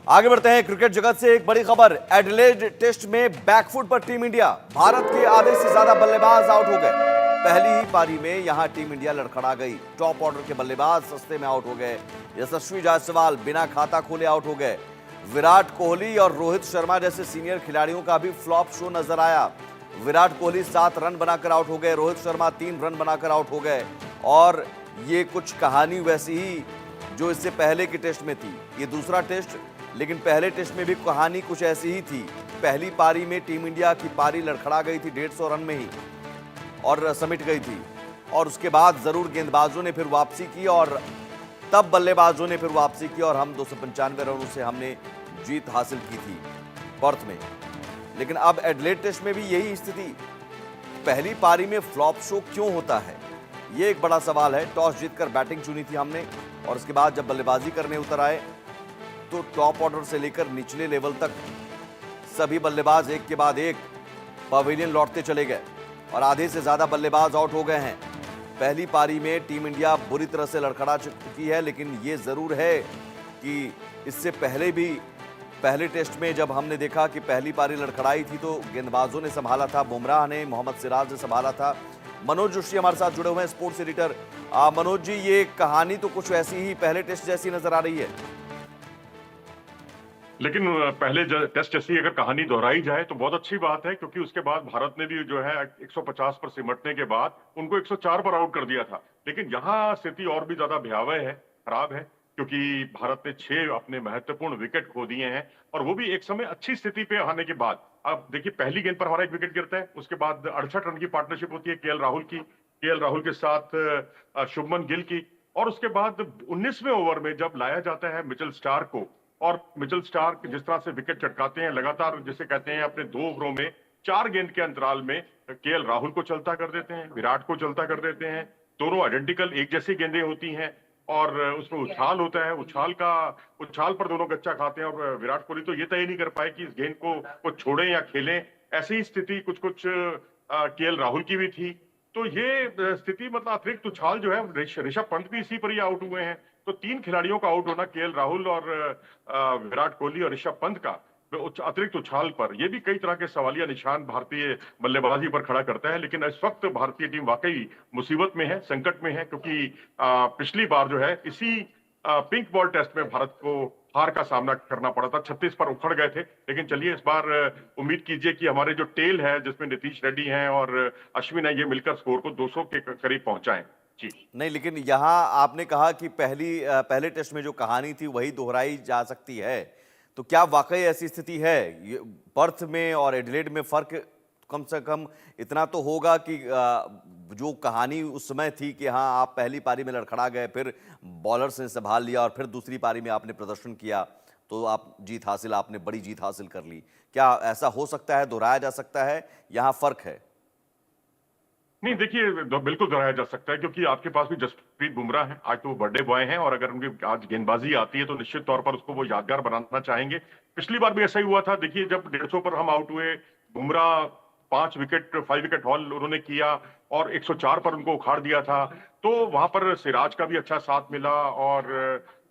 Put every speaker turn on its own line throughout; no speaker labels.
आगे बढ़ते हैं क्रिकेट जगत से एक बड़ी खबर। एडिलेड टेस्ट में बैकफुट पर टीम इंडिया। भारत के आधे से ज्यादा बल्लेबाज आउट हो गए। पहली ही पारी में यहां टीम इंडिया लड़खड़ा गई। टॉप ऑर्डर के बल्लेबाज सस्ते में आउट हो गए। यशस्वी जायसवाल बिना खाता खोले आउट हो गए। विराट कोहली और रोहित शर्मा जैसे सीनियर खिलाड़ियों का भी फ्लॉप शो नजर आया। विराट कोहली 7 रन बनाकर आउट हो गए, रोहित शर्मा 3 रन बनाकर आउट हो गए। और ये कुछ कहानी वैसी ही जो इससे पहले के टेस्ट में थी। ये दूसरा टेस्ट, लेकिन पहले टेस्ट में भी कहानी कुछ ऐसी ही थी। पहली पारी में टीम इंडिया की पारी लड़खड़ा गई थी 150 रन में ही और समेट गई थी। और उसके बाद जरूर गेंदबाजों ने फिर वापसी की और तब बल्लेबाजों ने फिर वापसी की और हम 295 रनों से हमने जीत हासिल की थी पर्थ में। लेकिन अब एडिलेड टेस्ट में भी यही स्थिति। पहली पारी में फ्लॉप शो क्यों होता है, यह एक बड़ा सवाल है। टॉस जीतकर बैटिंग चुनी थी हमने और उसके बाद जब बल्लेबाजी करने उतर आए तो टॉप ऑर्डर से लेकर निचले लेवल तक सभी बल्लेबाज एक के बाद एक पवेलियन लौटते चले गए और आधे से ज्यादा बल्लेबाज आउट हो गए हैं। पहली पारी में टीम इंडिया बुरी तरह से लड़खड़ा चुकी है, लेकिन यह जरूर है कि इससे पहले भी पहले टेस्ट में जब हमने देखा कि पहली पारी लड़खड़ाई थी तो गेंदबाजों ने संभाला था, बुमराह ने, मोहम्मद सिराज ने संभाला था। मनोज जोशी हमारे साथ जुड़े हुए हैं, स्पोर्ट्स एडिटर। मनोज जी, ये कहानी तो कुछ ऐसी ही पहले टेस्ट जैसी नजर आ रही है।
लेकिन पहले टेस्ट जैसी अगर कहानी दोहराई जाए तो बहुत अच्छी बात है, क्योंकि उसके बाद भारत ने भी जो है 150 पर सिमटने के बाद उनको 104 पर आउट कर दिया था। लेकिन यहाँ स्थिति और भी ज्यादा भयावह है, खराब है, क्योंकि भारत ने 6 अपने महत्वपूर्ण विकेट खो दिए हैं और वो भी एक समय अच्छी स्थिति पे आने के बाद। अब देखिए, पहली गेंद पर हमारा 1 विकेट गिरता है, उसके बाद 68 रन की पार्टनरशिप होती है केएल राहुल के साथ शुभमन गिल की, और उसके बाद 19वें ओवर में जब लाया जाता है मिचेल स्टार्क को, और मिचेल स्टार्क जिस तरह से विकेट चटकाते हैं लगातार, जिसे कहते हैं अपने 2 ओवरों में 4 गेंद के अंतराल में केएल राहुल को चलता कर देते हैं, विराट को चलता कर देते हैं। दोनों आइडेंटिकल एक जैसी गेंदें होती हैं और उसमें उछाल होता है, उछाल पर दोनों गच्चा खाते हैं और विराट कोहली तो ये तय नहीं कर पाए कि इस गेंद को छोड़ें या खेलें। ऐसी ही स्थिति कुछ केएल राहुल की भी थी। तो ये स्थिति मतलब अतिरिक्त उछाल जो है, ऋषभ पंत भी इसी पर ही आउट हुए हैं। तो 3 खिलाड़ियों का आउट होना, केएल राहुल और विराट कोहली और ऋषभ पंत का अतिरिक्त उछाल पर, यह भी कई तरह के सवालिया निशान भारतीय बल्लेबाजी पर खड़ा करता है। लेकिन इस वक्त भारतीय टीम वाकई मुसीबत में है, संकट में है, क्योंकि पिछली बार जो है इसी पिंक बॉल टेस्ट में भारत को हार का सामना करना पड़ा था, 36 पर उखड़ गए थे। लेकिन चलिए, इस बार उम्मीद कीजिए कि हमारे जो टेल है, जिसमें नीतीश रेड्डी हैं और अश्विन है, ये मिलकर स्कोर को 200 के करीब पहुंचाएं। जी
नहीं, लेकिन यहाँ आपने कहा कि पहले टेस्ट में जो कहानी थी वही दोहराई जा सकती है, तो क्या वाकई ऐसी स्थिति है? पर्थ में और एडिलेड में फर्क कम से कम इतना तो होगा कि जो कहानी उस समय थी कि हाँ, आप पहली पारी में लड़खड़ा गए, फिर बॉलर्स ने संभाल लिया और फिर दूसरी पारी में आपने प्रदर्शन किया तो आपने बड़ी जीत हासिल कर ली। क्या ऐसा हो सकता है, दोहराया जा सकता है? यहाँ फर्क है।
नहीं, देखिए, बिल्कुल दोहराया जा सकता है, क्योंकि आपके पास भी जसप्रीत बुमराह है, आज तो वो बर्थडे बॉय हैं, और अगर उनकी आज गेंदबाजी आती है तो निश्चित तौर पर उसको वो यादगार बनाना चाहेंगे। पिछली बार भी ऐसा ही हुआ था। देखिए, जब 150 पर हम आउट हुए, बुमराह 5 विकेट हॉल उन्होंने किया और 104 पर उनको उखाड़ दिया था। तो वहां पर सिराज का भी अच्छा साथ मिला और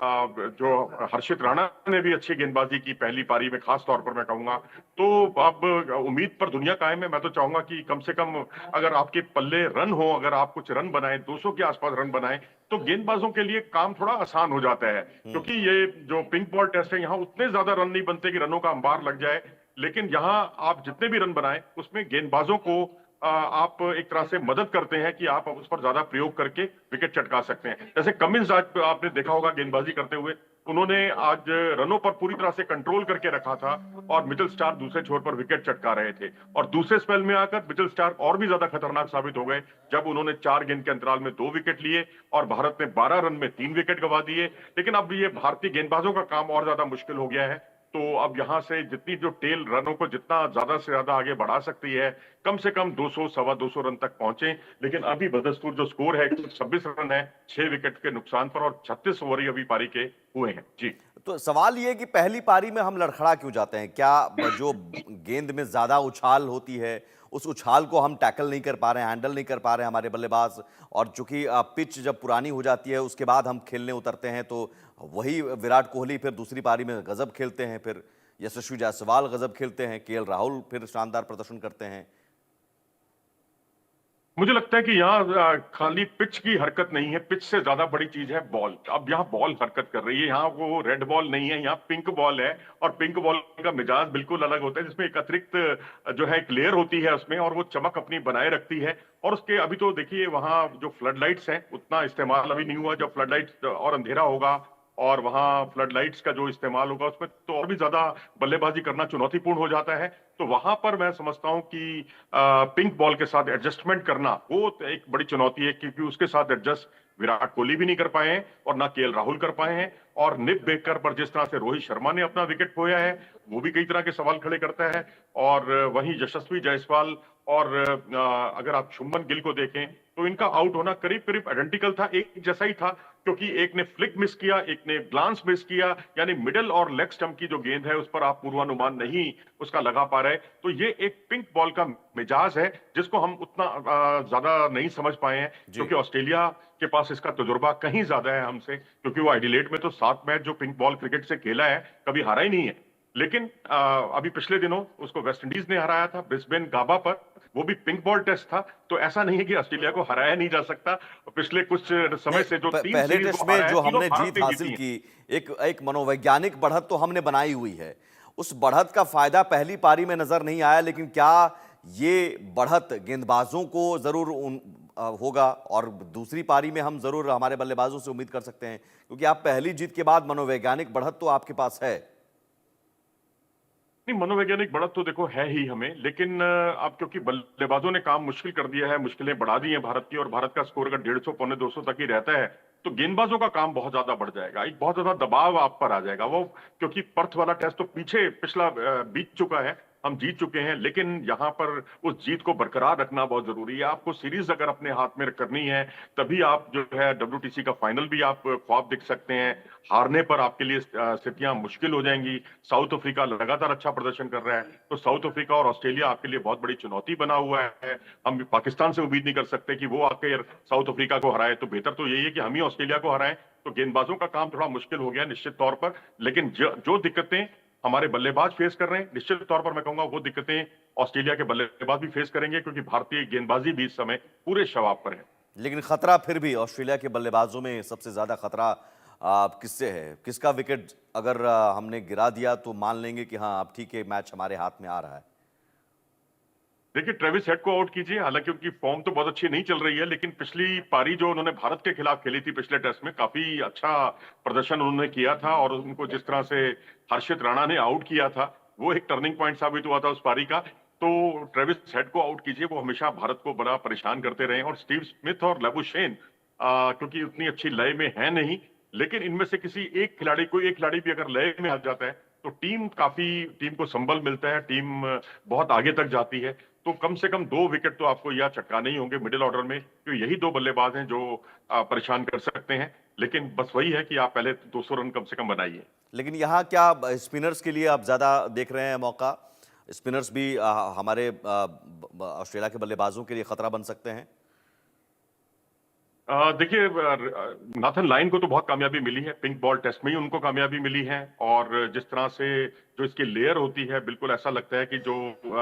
जो हर्षित राणा ने भी अच्छी गेंदबाजी की पहली पारी में, खास तौर पर मैं कहूंगा। तो अब उम्मीद पर दुनिया कायम है। मैं तो चाहूंगा कि कम से कम अगर आपके पल्ले रन हो, अगर आप कुछ रन बनाएं, 200 के आसपास रन बनाएं, तो गेंदबाजों के लिए काम थोड़ा आसान हो जाता है। क्योंकि ये जो पिंक बॉल टेस्ट है, यहाँ उतने ज्यादा रन नहीं बनते कि रनों का अंबार लग जाए। लेकिन यहाँ आप जितने भी रन बनाएं, उसमें गेंदबाजों को आप एक तरह से मदद करते हैं कि आप उस पर ज्यादा प्रयोग करके विकेट चटका सकते हैं। जैसे कमिंस आज आपने देखा होगा गेंदबाजी करते हुए, उन्होंने आज रनों पर पूरी तरह से कंट्रोल करके रखा था और मिचेल स्टार्क दूसरे छोर पर विकेट चटका रहे थे। और दूसरे स्पेल में आकर मिचेल स्टार्क और भी ज्यादा खतरनाक साबित हो गए, जब उन्होंने 4 गेंद के अंतराल में 2 विकेट लिए और भारत ने 12 रन में 3 विकेट गंवा दिए। लेकिन अब ये भारतीय गेंदबाजों का काम और ज्यादा मुश्किल हो गया है। तो अब यहां से जितनी जो टेल रनों को जितना ज्यादा से ज्यादा आगे बढ़ा सकती है, कम से कम 200 सवा 200 रन तक पहुंचे। लेकिन अभी बदस्तूर जो स्कोर है 126 रन है 6 विकेट के नुकसान पर, और 36 ओवर ही अभी पारी के हुए हैं। जी,
तो सवाल ये कि पहली पारी में हम लड़खड़ा क्यों जाते हैं? क्या जो गेंद में ज्यादा उछाल होती है उस उछाल को हम टैकल नहीं कर पा रहे हैं, हैंडल नहीं कर पा रहे हैं हमारे बल्लेबाज। और चूंकि पिच जब पुरानी हो जाती है उसके बाद हम खेलने उतरते हैं, तो वही विराट कोहली फिर दूसरी पारी में गजब खेलते हैं, फिर यशस्वी जायसवाल गजब खेलते हैं, केएल राहुल फिर शानदार प्रदर्शन करते हैं।
मुझे लगता है कि यहाँ खाली पिच की हरकत नहीं है, पिच से ज्यादा बड़ी चीज है बॉल। अब यहाँ बॉल हरकत कर रही है, यहाँ वो रेड बॉल नहीं है, यहाँ पिंक बॉल है। और पिंक बॉल का मिजाज बिल्कुल अलग होता है, जिसमें एक अतिरिक्त जो है एक लेयर होती है उसमें, और वो चमक अपनी बनाए रखती है। और उसके अभी तो देखिए वहाँ जो फ्लड लाइट्स हैं उतना इस्तेमाल अभी नहीं हुआ। जब फ्लड लाइट्स और अंधेरा होगा और वहां फ्लड लाइट्स का जो इस्तेमाल होगा उसमें तो और भी ज्यादा बल्लेबाजी करना चुनौतीपूर्ण हो जाता है। तो वहां पर मैं समझता हूं कि पिंक बॉल के साथ एडजस्टमेंट करना वो तो एक बड़ी चुनौती है, क्योंकि उसके साथ एडजस्ट विराट कोहली भी नहीं कर पाए हैं और ना केएल राहुल कर पाए हैं। और निप बेकर पर जिस तरह से रोहित शर्मा ने अपना विकेट खोया है, वो भी कई तरह के सवाल खड़े करता है। और वहीं यशस्वी जायसवाल और अगर आप शुभमन गिल को देखें तो इनका आउट होना करीब करीब आइडेंटिकल था, एक जैसा ही था, क्योंकि एक ने फ्लिक मिस किया, एक ने ग्लांस मिस किया। यानी मिडिल और लेग स्टंप की जो गेंद है उस पर आप पूर्वानुमान नहीं उसका लगा पा रहे। तो ये एक पिंक बॉल का मिजाज है जिसको हम उतना ज्यादा नहीं समझ पाए हैं,
जी।
क्योंकि ऑस्ट्रेलिया के पास इसका तजुर्बा कहीं ज्यादा है हमसे, क्योंकि वो एडिलेड में तो 7 मैच जो पिंक बॉल क्रिकेट से खेला है कभी हारा ही नहीं है। लेकिन अभी पिछले दिनों उसको वेस्टइंडीज ने हराया था ब्रिस्बेन गाबा पर, वो भी पिंक बॉल टेस्ट था। तो ऐसा नहीं है कि ऑस्ट्रेलिया को हराया नहीं जा सकता। पिछले कुछ समय से जो तीन
पहले
सीरीज
टेस्ट
वो
में
हारा है
जो
तीनों
हमने
भारत
जीत
ने
हासिल
जीती
की, एक एक मनोवैज्ञानिक बढ़त तो हमने बनाई हुई है। उस बढ़त का फायदा पहली पारी में नजर नहीं आया, लेकिन क्या ये बढ़त गेंदबाजों को जरूर होगा, और दूसरी पारी में हम जरूर हमारे बल्लेबाजों से उम्मीद कर सकते हैं, क्योंकि आप पहली जीत के बाद मनोवैज्ञानिक बढ़त तो आपके पास है।
नहीं, मनोवैज्ञानिक बढ़त तो देखो है ही हमें, लेकिन अब क्योंकि बल्लेबाजों ने काम मुश्किल कर दिया है, मुश्किलें बढ़ा दी हैं भारत की, और भारत का स्कोर अगर 150 पौने 200 तक ही रहता है तो गेंदबाजों का काम बहुत ज्यादा बढ़ जाएगा। एक बहुत ज्यादा दबाव आप पर आ जाएगा वो, क्योंकि पर्थ वाला टेस्ट तो पीछे पिछला बीत चुका है, हम जीत चुके हैं। लेकिन यहाँ पर उस जीत को बरकरार रखना बहुत जरूरी है। आपको सीरीज अगर अपने हाथ में करनी है तभी आप जो है डब्ल्यूटीसी का फाइनल भी आप ख्वाब देख सकते हैं। हारने पर आपके लिए स्थितियां मुश्किल हो जाएंगी। साउथ अफ्रीका लगातार अच्छा प्रदर्शन कर रहा है, तो साउथ अफ्रीका और ऑस्ट्रेलिया आपके लिए बहुत बड़ी चुनौती बना हुआ है। हम पाकिस्तान से उम्मीद नहीं कर सकते कि वो आकर साउथ अफ्रीका को हराए, तो बेहतर तो यही है कि हम ही ऑस्ट्रेलिया को हराएं। तो गेंदबाजों का काम थोड़ा मुश्किल हो गया निश्चित तौर पर, लेकिन जो दिक्कतें हमारे बल्लेबाज फेस कर रहे हैं, निश्चित तौर पर मैं कहूंगा वो दिक्कतें ऑस्ट्रेलिया के बल्लेबाज भी फेस करेंगे, क्योंकि भारतीय गेंदबाजी भी इस समय पूरे शवाब पर है।
लेकिन खतरा फिर भी ऑस्ट्रेलिया के बल्लेबाजों में सबसे ज्यादा खतरा किससे है? किसका विकेट अगर हमने गिरा दिया तो मान लेंगे कि हाँ अब ठीक है, मैच हमारे हाथ में आ रहा है?
देखिए, ट्रेविस हेड को आउट कीजिए, हालांकि उनकी फॉर्म तो बहुत अच्छी नहीं चल रही है, लेकिन पिछली पारी जो उन्होंने भारत के खिलाफ खेली थी पिछले टेस्ट में, काफी अच्छा प्रदर्शन उन्होंने किया था। और उनको जिस तरह से हर्षित राणा ने आउट किया था, वो एक टर्निंग पॉइंट साबित हुआ था उस पारी का। तो ट्रेविस हेड को आउट कीजिए, वो हमेशा भारत को बड़ा परेशान करते रहे। और स्टीव स्मिथ और लेबुशेन क्योंकि उतनी अच्छी लय में है नहीं, लेकिन इनमें से किसी एक खिलाड़ी, कोई एक खिलाड़ी भी अगर लय में आ जाता है तो टीम को संबल मिलता है, टीम बहुत आगे तक जाती है। तो कम से कम 2 विकेट तो आपको यह चटकाने ही होंगे मिडिल ऑर्डर में, क्योंकि यही 2 बल्लेबाज हैं जो परेशान कर सकते हैं। लेकिन बस वही है कि आप पहले 200 रन कम से कम बनाइए।
लेकिन यहाँ क्या स्पिनर्स के लिए आप ज्यादा देख रहे हैं मौका? स्पिनर्स भी हमारे ऑस्ट्रेलिया के बल्लेबाजों के लिए खतरा बन सकते हैं?
देखिए, नाथन लायन को तो बहुत कामयाबी मिली है, पिंक बॉल टेस्ट में ही उनको कामयाबी मिली है। और जिस तरह से जो इसकी लेयर होती है, बिल्कुल ऐसा लगता है कि जो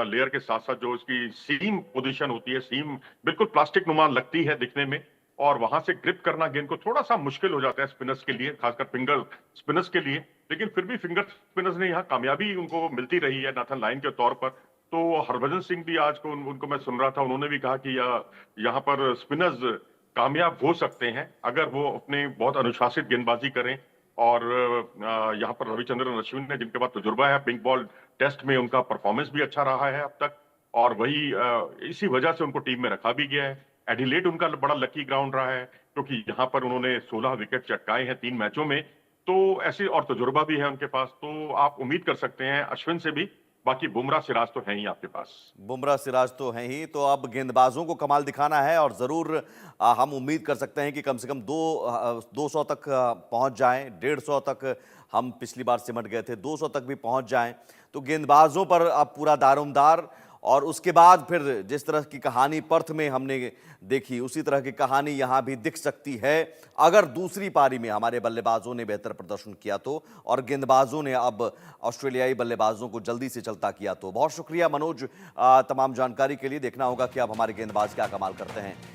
लेयर के साथ साथ जो इसकी सीम पोजीशन होती है, सीम बिल्कुल प्लास्टिक नुमा लगती है दिखने में, और वहां से ग्रिप करना गेंद को थोड़ा सा मुश्किल हो जाता है स्पिनर्स के लिए, खासकर फिंगर स्पिनर्स के लिए। लेकिन फिर भी फिंगर स्पिनर्स ने यहाँ कामयाबी उनको मिलती रही है नाथन लायन के तौर पर। तो हरभजन सिंह भी आज को उनको मैं सुन रहा था, उन्होंने भी कहा कि यहाँ पर स्पिनर्स कामयाब हो सकते हैं अगर वो अपने बहुत अनुशासित गेंदबाजी करें। और यहाँ पर रविचंद्रन अश्विन ने, जिनके पास तजुर्बा है पिंक बॉल टेस्ट में, उनका परफॉर्मेंस भी अच्छा रहा है अब तक, और वही इसी वजह से उनको टीम में रखा भी गया है। एडिलेड उनका बड़ा लकी ग्राउंड रहा है, क्योंकि यहाँ पर उन्होंने 16 विकेट चटकाए हैं 3 मैचों में। तो ऐसे और तजुर्बा भी है उनके पास, तो आप उम्मीद कर सकते हैं अश्विन से भी। बाकी बुमराह सिराज तो है ही आपके पास।
बुमराह सिराज तो हैं ही, तो अब गेंदबाजों को कमाल दिखाना है, और ज़रूर हम उम्मीद कर सकते हैं कि कम से कम 200 तक पहुंच जाएं। 150 तक हम पिछली बार सिमट गए थे, 200 तक भी पहुंच जाएं। तो गेंदबाजों पर अब पूरा दारोमदार, और उसके बाद फिर जिस तरह की कहानी पर्थ में हमने देखी, उसी तरह की कहानी यहां भी दिख सकती है अगर दूसरी पारी में हमारे बल्लेबाजों ने बेहतर प्रदर्शन किया तो, और गेंदबाजों ने अब ऑस्ट्रेलियाई बल्लेबाजों को जल्दी से चलता किया तो। बहुत शुक्रिया मनोज तमाम जानकारी के लिए। देखना होगा कि अब हमारे गेंदबाज क्या कमाल करते हैं।